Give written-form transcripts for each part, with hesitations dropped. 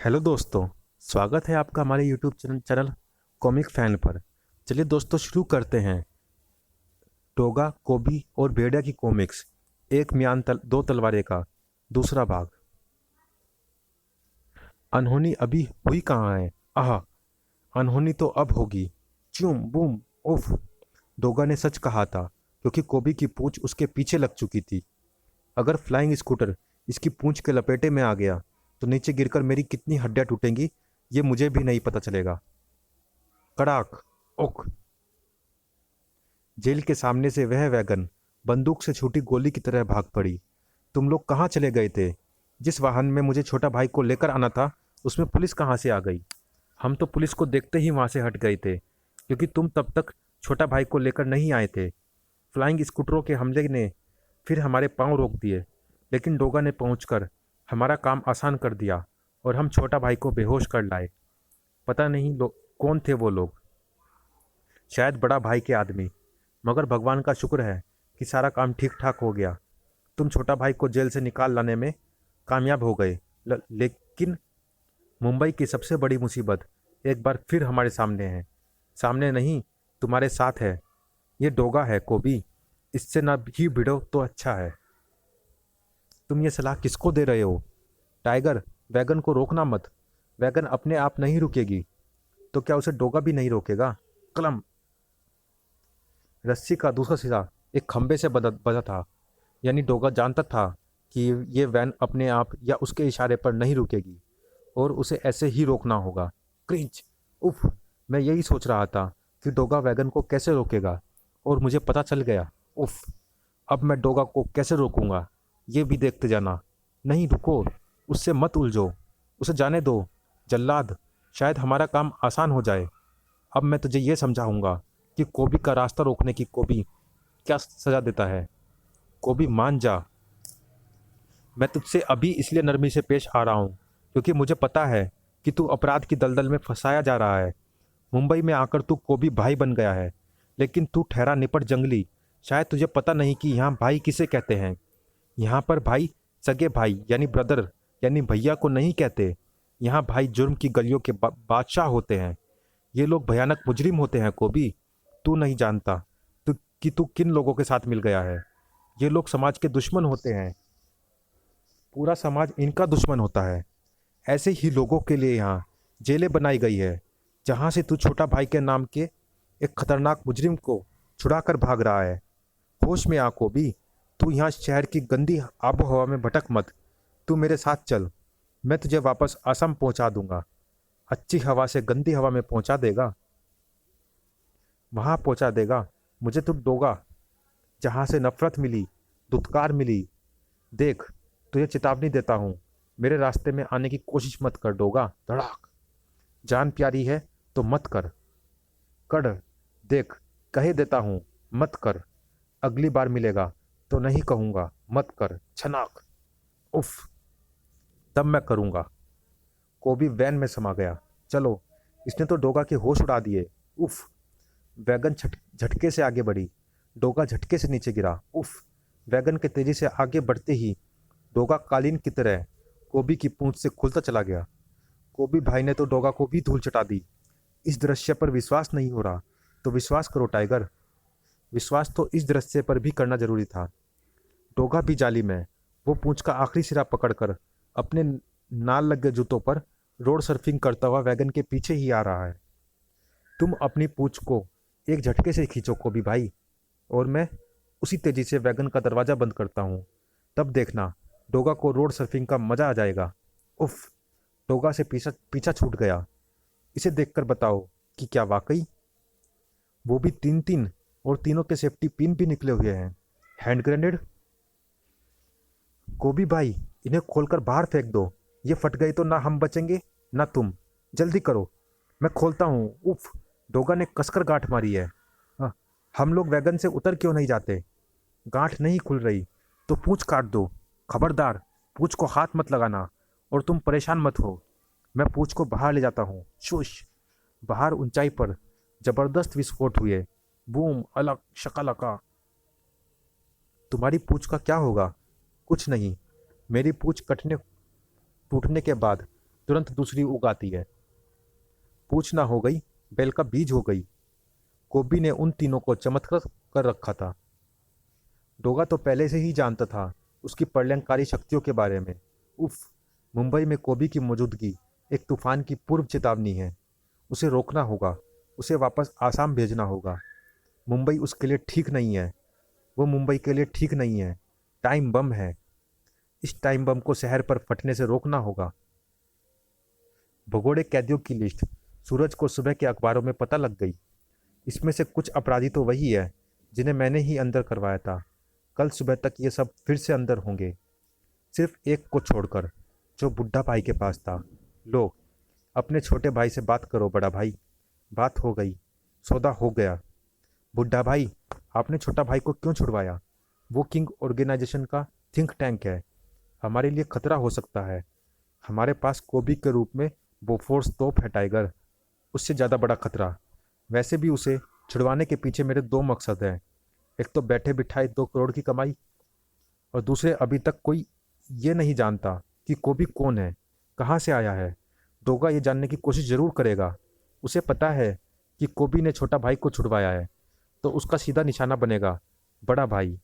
Hello दोस्तों। स्वागत है आपका हमारे यूट्यूब चैनल कॉमिक फैन पर। चलिए दोस्तों शुरू करते हैं। टोगा कोबी और भेड़िया की कॉमिक्स, एक म्यान दो तलवारें का दूसरा भाग। अनहोनी अभी हुई कहाँ है? आह, अनहोनी तो अब होगी। च्यूम बूम। उफ। डोगा ने सच कहा था, क्योंकि कोबी की पूंछ उसके पीछे लग चुकी थी। अगर फ्लाइंग स्कूटर इसकी पूंछ के लपेटे में आ गया तो नीचे गिरकर मेरी कितनी हड्डियां टूटेंगी, ये मुझे भी नहीं पता चलेगा। कड़ाक। ओक। जेल के सामने से वह वैगन बंदूक से छूटी गोली की तरह भाग पड़ी। तुम लोग कहाँ चले गए थे? जिस वाहन में मुझे छोटा भाई को लेकर आना था, उसमें पुलिस कहाँ से आ गई? हम तो पुलिस को देखते ही वहां से हट गए थे, क्योंकि तुम तब तक छोटा भाई को लेकर नहीं आए थे। फ्लाइंग स्कूटरों के हमले ने फिर हमारे पांव रोक दिए, लेकिन डोगा ने पहुंचकर हमारा काम आसान कर दिया और हम छोटा भाई को बेहोश कर लाए। पता नहीं कौन थे वो लोग। शायद बड़ा भाई के आदमी। मगर भगवान का शुक्र है कि सारा काम ठीक ठाक हो गया। तुम छोटा भाई को जेल से निकाल लाने में कामयाब हो गए। लेकिन मुंबई की सबसे बड़ी मुसीबत एक बार फिर हमारे सामने है। सामने नहीं, तुम्हारे साथ है। ये डोगा है कोबी। इससे ना ही भिड़ो तो अच्छा है। तुम ये सलाह किसको दे रहे हो? टाइगर, वैगन को रोकना मत। वैगन अपने आप नहीं रुकेगी, तो क्या उसे डोगा भी नहीं रोकेगा? कलम। रस्सी का दूसरा सिरा एक खंबे से बंधा था, यानी डोगा जानता था कि ये वैन अपने आप या उसके इशारे पर नहीं रुकेगी और उसे ऐसे ही रोकना होगा। क्रिंच। उफ। मैं यही सोच रहा था कि डोगा वैगन को कैसे रोकेगा, और मुझे पता चल गया। उफ। अब मैं डोगा को कैसे रोकूंगा, ये भी देखते जाना। नहीं रुको, उससे मत उलझो, उसे जाने दो। जल्लाद, शायद हमारा काम आसान हो जाए। अब मैं तुझे ये समझाऊंगा कि कोबी का रास्ता रोकने की कोबी क्या सजा देता है। कोबी मान जा। मैं तुझसे अभी इसलिए नरमी से पेश आ रहा हूँ, क्योंकि मुझे पता है कि तू अपराध की दलदल में फंसाया जा रहा है। मुंबई में आकर तू कोबी भाई बन गया है, लेकिन तू ठहरा निपट जंगली। शायद तुझे पता नहीं कि यहाँ भाई किसे कहते हैं। यहाँ पर भाई सगे भाई यानी ब्रदर यानी भैया को नहीं कहते। यहाँ भाई जुर्म की गलियों के बादशाह होते हैं। ये लोग भयानक मुजरिम होते हैं कोबी। तू नहीं जानता तू किन लोगों के साथ मिल गया है। ये लोग समाज के दुश्मन होते हैं। पूरा समाज इनका दुश्मन होता है। ऐसे ही लोगों के लिए यहाँ जेलें बनाई गई है, जहाँ से तू छोटा भाई के नाम के एक खतरनाक मुजरिम को छुड़ा कर भाग रहा है। होश में आ कोबी। तू यहाँ शहर की गंदी आबो हवा में भटक मत। तू मेरे साथ चल, मैं तुझे वापस असम पहुंचा दूंगा। अच्छी हवा से गंदी हवा में पहुंचा देगा, वहां पहुंचा देगा। मुझे तू डोगा, जहां से नफरत मिली, धुतकार मिली। देख, तुझे चेतावनी देता हूँ, मेरे रास्ते में आने की कोशिश मत कर डोगा। धड़ाक। जान प्यारी है तो मत कर। कर। देख, कह देता हूँ, मत कर। अगली बार मिलेगा तो नहीं कहूंगा मत कर। छनाक। उफ। तब मैं करूंगा। कोबी वैन में समा गया। चलो, इसने तो डोगा के होश उड़ा दिए। उफ। वैगन झटके से आगे बढ़ी। डोगा झटके से नीचे गिरा। उफ। वैगन के तेजी से आगे बढ़ते ही डोगा कालीन की तरह कोबी की पूंछ से खुलता चला गया। कोबी भाई ने तो डोगा को भी धूल चटा दी। इस दृश्य पर विश्वास नहीं हो रहा तो विश्वास करो टाइगर। विश्वास तो इस दृश्य पर भी करना जरूरी था। डोगा भी जालिम है। वो पूंछ का आखिरी सिरा पकड़कर अपने नाल लगे जूतों पर रोड सर्फिंग करता हुआ वैगन के पीछे ही आ रहा है। तुम अपनी पूंछ को एक झटके से खींचो कोबी भाई, और मैं उसी तेजी से वैगन का दरवाजा बंद करता हूँ। तब देखना, डोगा को रोड सर्फिंग का मजा आ जाएगा। उफ। डोगा से पीछा पीछा छूट गया। इसे देखकर बताओ कि क्या वाकई? वो भी तीन तीन, और तीनों के सेफ्टी पिन भी निकले हुए हैं। Hand grenade. गोभी भाई, इन्हें खोलकर बाहर फेंक दो। ये फट गई तो ना हम बचेंगे ना तुम। जल्दी करो, मैं खोलता हूँ। उफ। डोगा ने कसकर गांठ मारी है। हाँ, हम लोग वैगन से उतर क्यों नहीं जाते? गांठ नहीं खुल रही तो पूंछ काट दो। खबरदार, पूंछ को हाथ मत लगाना, और तुम परेशान मत हो। मैं पूंछ को बाहर ले जाता हूँ। शुश। बाहर ऊंचाई पर जबरदस्त विस्फोट हुए। बूम अलग शकलका। तुम्हारी पूंछ का क्या होगा? कुछ नहीं। मेरी पूंछ कटने टूटने के बाद तुरंत दूसरी उगाती है। पूछ ना हो गई, बैल का बीज हो गई। कोबी ने उन तीनों को चमत्कार कर रखा था। डोगा तो पहले से ही जानता था उसकी प्रलयंकारी शक्तियों के बारे में। उफ, मुंबई में कोबी की मौजूदगी एक तूफान की पूर्व चेतावनी है। उसे रोकना होगा, उसे वापस आसाम भेजना होगा। मुंबई उसके लिए ठीक नहीं है। वो मुंबई के लिए ठीक नहीं है। टाइम बम है। इस टाइम बम को शहर पर फटने से रोकना होगा। भगोड़े कैदियों की लिस्ट सूरज को सुबह के अखबारों में पता लग गई। इसमें से कुछ अपराधी तो वही है जिन्हें मैंने ही अंदर करवाया था। कल सुबह तक ये सब फिर से अंदर होंगे, सिर्फ एक को छोड़कर, जो बुड्ढा भाई के पास था। लो, अपने छोटे भाई से बात करो बड़ा भाई। बात हो गई, सौदा हो गया। बुड्ढा भाई, आपने छोटा भाई को क्यों छुड़वाया? वो किंग ऑर्गेनाइजेशन का थिंक टैंक है। हमारे लिए खतरा हो सकता है। हमारे पास कोबी के रूप में बोफोर्स तोप है टाइगर, उससे ज़्यादा बड़ा खतरा। वैसे भी उसे छुड़वाने के पीछे मेरे दो मकसद हैं। एक तो बैठे बिठाए 2 करोड़ की कमाई, और दूसरे अभी तक कोई ये नहीं जानता कि कोबी कौन है, कहाँ से आया है। डोगा ये जानने की कोशिश ज़रूर करेगा। उसे पता है कि कोबी ने छोटा भाई को छुड़वाया है, तो उसका सीधा निशाना बनेगा बड़ा भाई।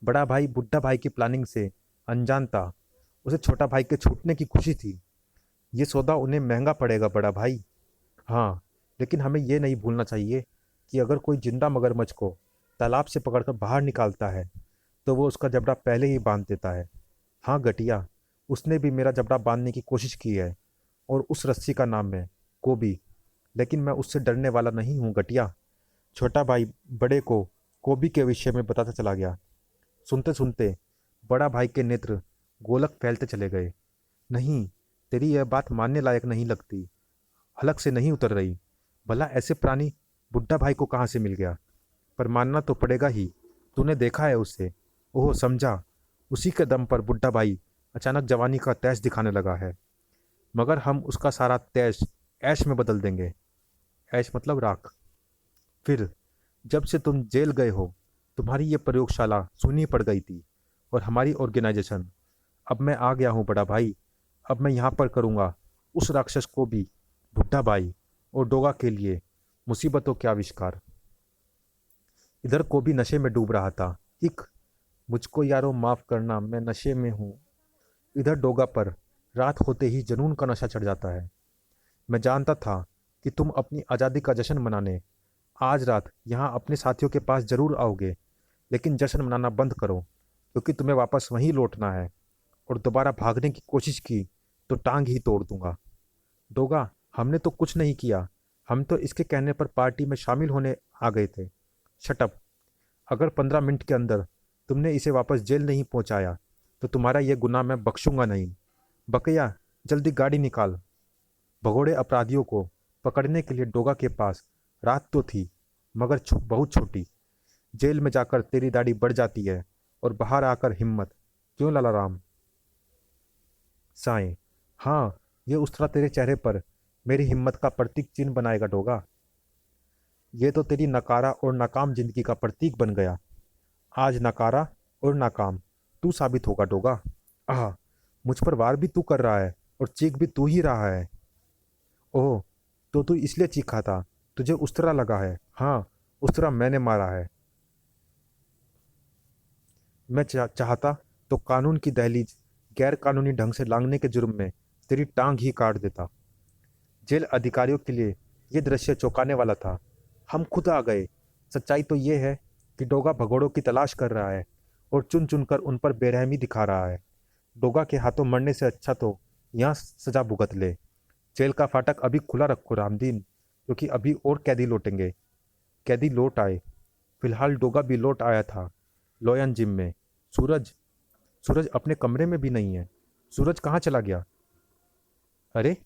बड़ा भाई बुड्ढा भाई की प्लानिंग से अनजान था। उसे छोटा भाई के छूटने की खुशी थी। ये सौदा उन्हें महंगा पड़ेगा बड़ा भाई। हाँ, लेकिन हमें ये नहीं भूलना चाहिए कि अगर कोई जिंदा मगरमच्छ को तालाब से पकड़कर बाहर निकालता है तो वो उसका जबड़ा पहले ही बांध देता है। हाँ गटिया, उसने भी मेरा जबड़ा बांधने की कोशिश की है, और उस रस्सी का नाम है कोबी। लेकिन मैं उससे डरने वाला नहीं हूँ गटिया। छोटा भाई बड़े को कोबी के विषय में बताता चला गया। सुनते सुनते बड़ा भाई के नेत्र गोलक फैलते चले गए। नहीं, तेरी यह बात मानने लायक नहीं लगती, हलक से नहीं उतर रही। भला ऐसे प्राणी बुड्ढा भाई को कहाँ से मिल गया? पर मानना तो पड़ेगा ही, तूने देखा है उसे। ओह समझा, उसी के दम पर बुड्ढा भाई अचानक जवानी का तैश दिखाने लगा है। मगर हम उसका सारा तैश ऐश में बदल देंगे। ऐश मतलब राख। फिर जब से तुम जेल गए हो, तुम्हारी ये प्रयोगशाला सूनी पड़ गई थी, और हमारी ऑर्गेनाइजेशन। अब मैं आ गया हूँ बड़ा भाई। अब मैं यहाँ पर करूँगा उस राक्षस को भी, बुड्ढा भाई और डोगा के लिए मुसीबतों के आविष्कार। इधर को भी नशे में डूब रहा था। इक, मुझको यारो माफ़ करना, मैं नशे में हूँ। इधर डोगा पर रात होते ही जुनून का नशा चढ़ जाता है। मैं जानता था कि तुम अपनी आज़ादी का जश्न मनाने आज रात यहाँ अपने साथियों के पास जरूर आओगे, लेकिन जश्न मनाना बंद करो, क्योंकि तुम्हें वापस वहीं लौटना है। और दोबारा भागने की कोशिश की तो टांग ही तोड़ दूंगा। डोगा, हमने तो कुछ नहीं किया। हम तो इसके कहने पर पार्टी में शामिल होने आ गए थे। Shut up. अगर 15 मिनट के अंदर तुमने इसे वापस जेल नहीं पहुंचाया तो तुम्हारा यह गुनाह मैं बख्शूंगा नहीं। बकैया, जल्दी गाड़ी निकाल। भगोड़े अपराधियों को पकड़ने के लिए डोगा के पास रात तो थी, मगर बहुत छोटी। जेल में जाकर तेरी दाढ़ी बढ़ जाती है और बाहर आकर हिम्मत। क्यों लाला राम? साएं, हाँ, ये उस्तरा तेरे चेहरे पर मेरी हिम्मत का प्रतीक चिन्ह बनाएगा डोगा। ये तो तेरी नकारा और नाकाम जिंदगी का प्रतीक बन गया। आज नकारा और नाकाम तू साबित होगा डोगा। आह, मुझ पर वार भी तू कर रहा है और चीख भी तू ही रहा है। ओह, तो तू इसलिए चीखा था, तुझे उस्तरा लगा है। हाँ, उस्तरा मैंने मारा है। मैं चाहता तो कानून की दहलीज गैर कानूनी ढंग से लांघने के जुर्म में तेरी टांग ही काट देता। जेल अधिकारियों के लिए यह दृश्य चौंकाने वाला था। हम खुद आ गए। सच्चाई तो ये है कि डोगा भगोड़ों की तलाश कर रहा है और चुन चुनकर उन पर बेरहमी दिखा रहा है। डोगा के हाथों मरने से अच्छा तो यहाँ सजा भुगत ले। जेल का फाटक अभी खुला रखो रामदीन, क्योंकि अभी और कैदी लौटेंगे। कैदी लौट आए। फिलहाल डोगा भी लौट आया था लोयन जिम में। सूरज, सूरज अपने कमरे में भी नहीं है। सूरज कहाँ चला गया? अरे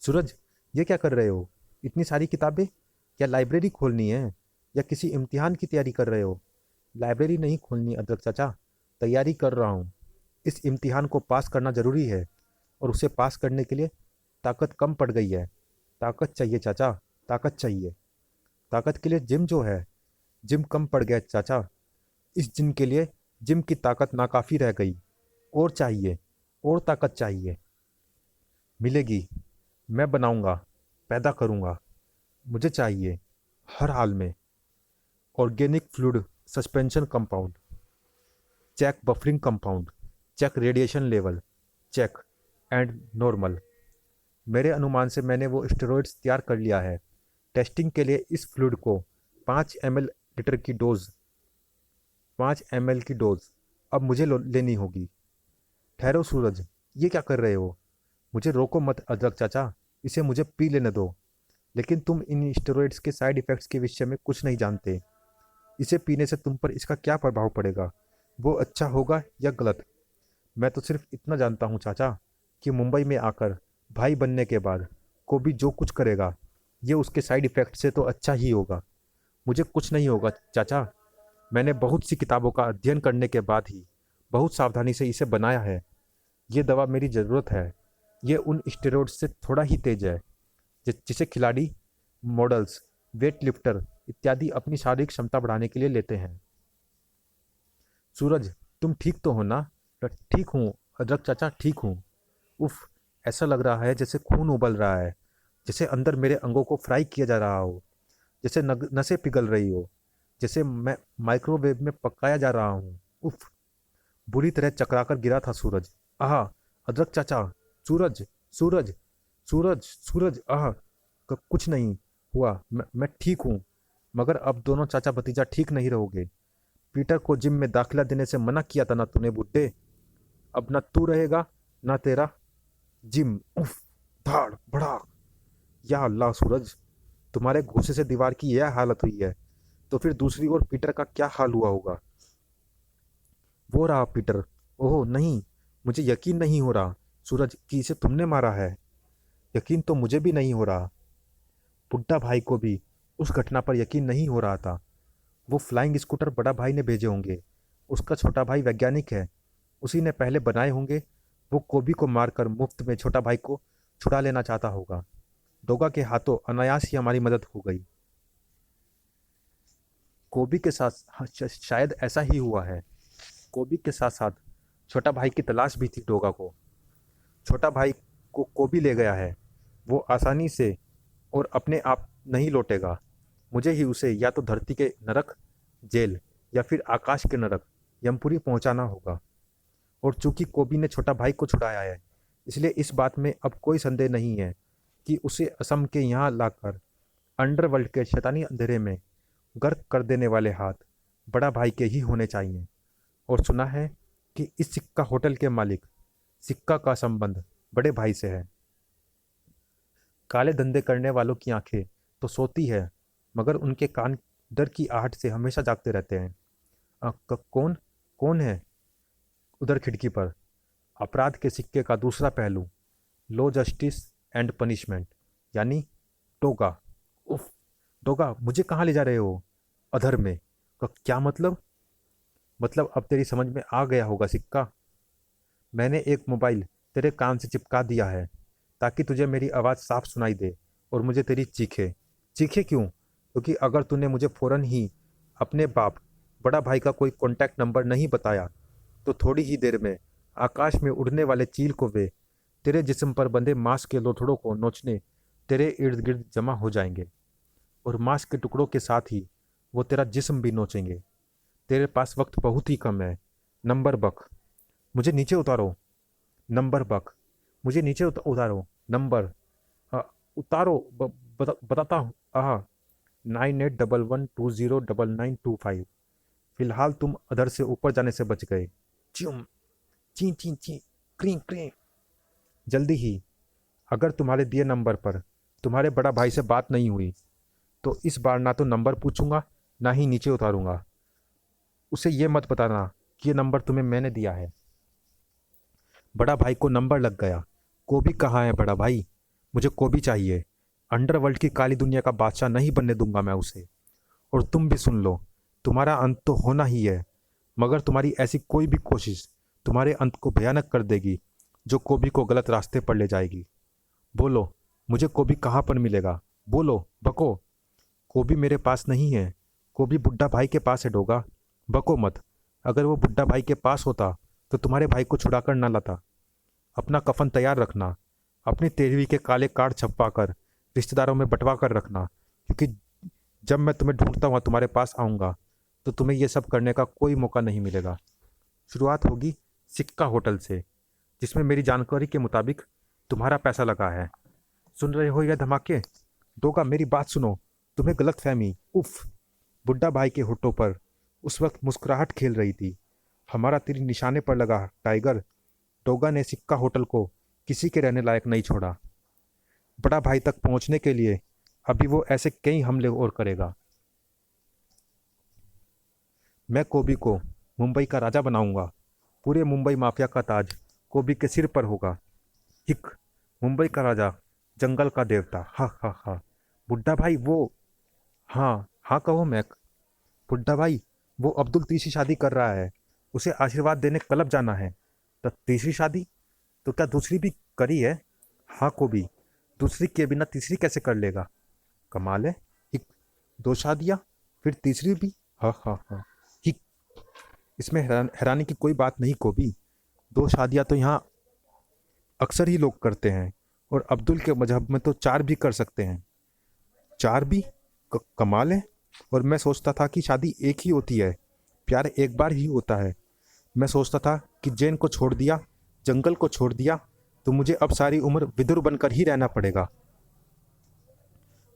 सूरज, ये क्या कर रहे हो? इतनी सारी किताबें? क्या लाइब्रेरी खोलनी है या किसी इम्तिहान की तैयारी कर रहे हो? लाइब्रेरी नहीं खोलनी अदरक चाचा, तैयारी कर रहा हूँ। इस इम्तिहान को पास करना ज़रूरी है, और उसे पास करने के लिए ताकत कम पड़ गई है। ताकत चाहिए चाचा, ताकत चाहिए। ताकत के लिए जिम जो है, जिम कम पड़ गया चाचा। इस जिम के लिए जिम की ताकत नाकाफ़ी रह गई। और चाहिए। और ताकत चाहिए। मिलेगी। मैं बनाऊंगा, पैदा करूंगा। मुझे चाहिए हर हाल में। Organic fluid suspension compound, check buffering compound, check radiation level, check and normal. मेरे अनुमान से मैंने वो स्टेरॉइड्स तैयार कर लिया है। टेस्टिंग के लिए इस फ्लूइड को 5 ml लीटर की डोज 5 ml की डोज अब मुझे लेनी होगी। ठहरो सूरज, ये क्या कर रहे हो? मुझे रोको मत अदरक चाचा, इसे मुझे पी लेने दो। लेकिन तुम इन स्टेरॉइड्स के साइड इफ़ेक्ट्स के विषय में कुछ नहीं जानते। इसे पीने से तुम पर इसका क्या प्रभाव पड़ेगा, वो अच्छा होगा या गलत? मैं तो सिर्फ इतना जानता हूँ चाचा कि मुंबई में आकर भाई बनने के बाद कोबी जो कुछ करेगा ये उसके साइड इफ़ेक्ट से तो अच्छा ही होगा। मुझे कुछ नहीं होगा चाचा। मैंने बहुत सी किताबों का अध्ययन करने के बाद ही बहुत सावधानी से इसे बनाया है। ये दवा मेरी ज़रूरत है। ये उन स्टेरॉइड्स से थोड़ा ही तेज है जिसे खिलाड़ी, मॉडल्स, वेट लिफ्टर इत्यादि अपनी शारीरिक क्षमता बढ़ाने के लिए लेते हैं। सूरज, तुम ठीक तो हो ना? ठीक हूँ अदरक चाचा, ठीक हूँ। उफ, ऐसा लग रहा है जैसे खून उबल रहा है, जैसे अंदर मेरे अंगों को फ्राई किया जा रहा हो, जैसे नसें पिघल रही हो, जैसे मैं माइक्रोवेव में पकाया जा रहा हूँ। उफ, बुरी तरह चकराकर गिरा था सूरज। आह, अदरक चाचा, सूरज, सूरज, सूरज, सूरज, आह, कुछ नहीं हुआ, मैं ठीक हूँ। मगर अब दोनों चाचा भतीजा ठीक नहीं रहोगे। पीटर को जिम में दाखिला देने से मना किया था ना तूने बुड्ढे? अब ना तू रहेगा ना तेरा जिम। उफ, धाड़ भड़ाक। या अल्लाह सूरज, तुम्हारे घूसे से दीवार की यह हालत हुई है तो फिर दूसरी ओर पीटर का क्या हाल हुआ होगा? वो रहा पीटर। ओह नहीं, मुझे यकीन नहीं हो रहा सूरज कि इसे तुमने मारा है। यकीन तो मुझे भी नहीं हो रहा। बुड्ढा भाई को भी उस घटना पर यकीन नहीं हो रहा था। वो फ्लाइंग स्कूटर बड़ा भाई ने भेजे होंगे। उसका छोटा भाई वैज्ञानिक है, उसी ने पहले बनाए होंगे। वो कोबी को मारकर मुफ्त में छोटा भाई को छुड़ा लेना चाहता होगा। डोगा के हाथों अनायास ही हमारी मदद हो गई। कोबी के साथ हाँ, शायद ऐसा ही हुआ है। कोबी के साथ साथ छोटा भाई की तलाश भी थी डोगा को। छोटा भाई को कोबी ले गया है। वो आसानी से और अपने आप नहीं लौटेगा। मुझे ही उसे या तो धरती के नरक, जेल, या फिर आकाश के नरक, यमपुरी पहुंचाना होगा। और चूंकि कोबी ने छोटा भाई को छुड़ाया है, इसलिए इस बात में अब कोई संदेह नहीं है कि उसे असम के यहाँ लाकर अंडरवर्ल्ड के शैतानी अंधेरे में गर्क कर देने वाले हाथ बड़ा भाई के ही होने चाहिए। और सुना है कि इस सिक्का होटल के मालिक सिक्का का संबंध बड़े भाई से है। काले धंधे करने वालों की आंखें तो सोती है, मगर उनके कान डर की आहट से हमेशा जागते रहते हैं। कौन कौन है उधर खिड़की पर? अपराध के सिक्के का दूसरा पहलू, लो जस्टिस एंड पनिशमेंट, यानी डोगा। उफ, डोगा, मुझे कहाँ ले जा रहे हो? अधर में। क्या मतलब? मतलब अब तेरी समझ में आ गया होगा सिक्का। मैंने एक मोबाइल तेरे कान से चिपका दिया है ताकि तुझे मेरी आवाज़ साफ सुनाई दे और मुझे तेरी चीखें। चीखें क्यों? क्योंकि अगर तूने मुझे फ़ौरन ही अपने बाप, बड़ा भाई का कोई कॉन्टैक्ट नंबर नहीं बताया तो थोड़ी ही देर में आकाश में उड़ने वाले चील कौवे तेरे जिस्म पर बंधे मांस के लोथड़ों को नोचने तेरे इर्द गिर्द जमा हो जाएंगे। और मांस के टुकड़ों के साथ ही वो तेरा जिस्म भी नोचेंगे। तेरे पास वक्त बहुत ही कम है। नंबर बक, मुझे नीचे उतारो। नंबर बक, मुझे नीचे उतारो। नंबर अ, उतारो। बताता हूँ। 9811209925। फिलहाल तुम अधर से ऊपर जाने से बच गए। च्यूम, ची ची ची, क्री क्री। जल्दी ही। अगर तुम्हारे दिए नंबर पर तुम्हारे बड़ा भाई से बात नहीं हुई तो इस बार ना तो नंबर पूछूंगा ना ही नीचे उतारूंगा। उसे ये मत बताना कि ये नंबर तुम्हें मैंने दिया है। बड़ा भाई को नंबर लग गया। कोबी कहाँ है बड़ा भाई? मुझे कोबी चाहिए। अंडरवर्ल्ड की काली दुनिया का बादशाह नहीं बनने दूंगा मैं उसे। और तुम भी सुन लो, तुम्हारा अंत तो होना ही है, मगर तुम्हारी ऐसी कोई भी कोशिश तुम्हारे अंत को भयानक कर देगी, जो कोबी को गलत रास्ते पर ले जाएगी। बोलो, मुझे कोबी कहाँ पर मिलेगा? बोलो, बको। कोबी मेरे पास नहीं है। कोबी बुड्ढा भाई के पास है डोगा। बको मत। अगर वो बुड्ढा भाई के पास होता तो तुम्हारे भाई को छुड़ा कर ना लाता। अपना कफन तैयार रखना, अपनी 13वीं के काले कार्ड छपवा कर रिश्तेदारों में बंटवा कर रखना, क्योंकि जब मैं तुम्हें ढूंढता हुआ तुम्हारे पास आऊँगा तो तुम्हें ये सब करने का कोई मौका नहीं मिलेगा। शुरुआत होगी सिक्का होटल से, जिसमें मेरी जानकारी के मुताबिक तुम्हारा पैसा लगा है। सुन रहे हो यह धमाके? दोगा मेरी बात सुनो, तुम्हें गलतफहमी। उफ। बुड्ढा भाई के होठों पर उस वक्त मुस्कुराहट खेल रही थी। हमारा तीर निशाने पर लगा टाइगर। डोगा ने सिक्का होटल को किसी के रहने लायक नहीं छोड़ा। बड़ा भाई तक पहुंचने के लिए अभी वो ऐसे कई हमले और करेगा। मैं कोबी को मुंबई का राजा बनाऊंगा। पूरे मुंबई माफिया का ताज कोबी के सिर पर होगा। हिक। मुंबई का राजा, जंगल का देवता। हा हा हा। बुड्ढा भाई वो। हाँ हाँ कहो मैक। बुड्ढा भाई वो अब्दुल तीसरी शादी कर रहा है, उसे आशीर्वाद देने क्लब जाना है। तो तीसरी शादी? तो क्या दूसरी भी करी है? हाँ कोबी, दूसरी के बिना तीसरी कैसे कर लेगा? कमाल है। हिक। दो शादियाँ, फिर तीसरी भी? हाँ हाँ हाँ। हिक। इसमें हैरानी की कोई बात नहीं कोबी। दो शादियाँ तो यहाँ अक्सर ही लोग करते हैं, और अब्दुल के मजहब में तो चार भी कर सकते हैं। चार भी? कमाल है। और मैं सोचता था कि शादी एक ही होती है, प्यार एक बार ही होता है। मैं सोचता था कि जैन को छोड़ दिया, जंगल को छोड़ दिया, तो मुझे अब सारी उम्र विदुर बनकर ही रहना पड़ेगा।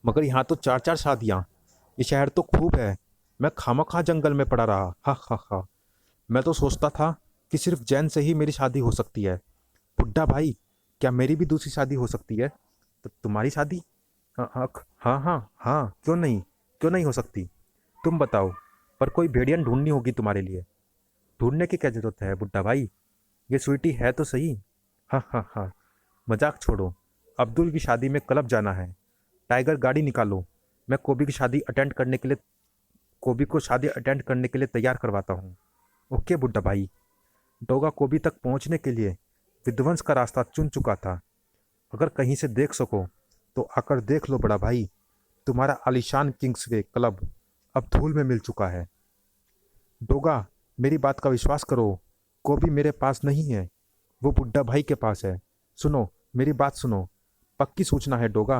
मगर यहाँ तो चार चार शादियाँ। ये शहर तो खूब है, मैं खामखा जंगल में पड़ा रहा। हा हा हा। मैं तो सोचता था कि सिर्फ जैन से ही मेरी शादी हो सकती है। बुड्ढा भाई, क्या मेरी भी दूसरी शादी हो सकती है? तो तुम्हारी शादी? हाँ हाँ हाँ हाँ हाँ, क्यों नहीं हो सकती? तुम बताओ। पर कोई भेड़ियन ढूंढनी होगी तुम्हारे लिए। ढूंढने की क्या जरूरत है बुड्ढा भाई, ये स्वीटी है तो सही। हाँ हाँ हाँ। मजाक छोड़ो, अब्दुल की शादी में क्लब जाना है। टाइगर गाड़ी निकालो, मैं कोबी को शादी अटेंड करने के लिए तैयार करवाता हूँ। ओके बुड्ढा भाई। डोगा कोबी तक पहुँचने के लिए विध्वंस का रास्ता चुन चुका था। अगर कहीं से देख सको तो आकर देख लो बड़ा भाई, तुम्हारा आलीशान किंग्सवे क्लब अब धूल में मिल चुका है। डोगा, मेरी बात का विश्वास करो, कोबी मेरे पास नहीं है, वो बुड्ढा भाई के पास है। सुनो, मेरी बात सुनो, पक्की सूचना है डोगा।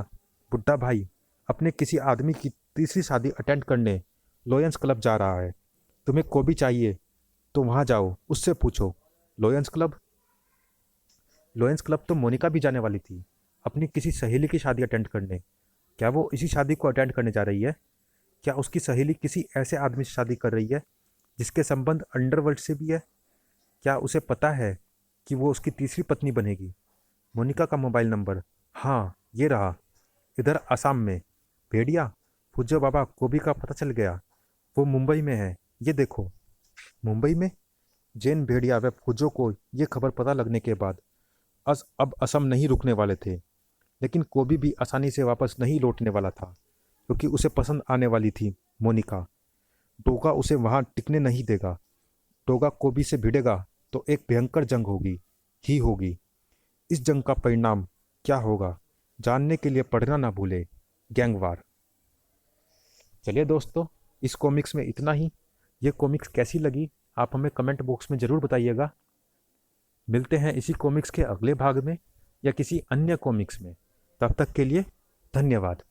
बुड्ढा भाई अपने किसी आदमी की तीसरी शादी अटेंड करने लॉयंस क्लब जा रहा है। तुम्हें कोबी चाहिए तो वहाँ जाओ, उससे पूछो। Lions club? लॉयंस क्लब तो मोनिका भी जाने वाली थी, अपनी किसी सहेली की शादी अटेंड करने। क्या वो इसी शादी को अटेंड करने जा रही है? क्या उसकी सहेली किसी ऐसे आदमी से शादी कर रही है जिसके संबंध अंडरवर्ल्ड से भी है? क्या उसे पता है कि वो उसकी तीसरी पत्नी बनेगी? मोनिका का मोबाइल नंबर, हाँ ये रहा, इधर असम में। भेड़िया, पूज्य बाबा कोबी का पता चल गया, वो मुंबई में है, ये देखो। मुंबई में? जैन भेड़िया व फूजो को ये खबर पता लगने के बाद अब असम नहीं रुकने वाले थे। लेकिन कोबी भी आसानी से वापस नहीं लौटने वाला था, क्योंकि उसे पसंद आने वाली थी मोनिका। डोगा उसे वहाँ टिकने नहीं देगा। डोगा कोबी से भिड़ेगा तो एक भयंकर जंग होगी। इस जंग का परिणाम क्या होगा, जानने के लिए पढ़ना ना भूले गैंगवार। चलिए दोस्तों, इस कॉमिक्स में इतना ही। ये कॉमिक्स कैसी लगी आप हमें कमेंट बॉक्स में ज़रूर बताइएगा। मिलते हैं इसी कॉमिक्स के अगले भाग में या किसी अन्य कॉमिक्स में। तब तक के लिए धन्यवाद।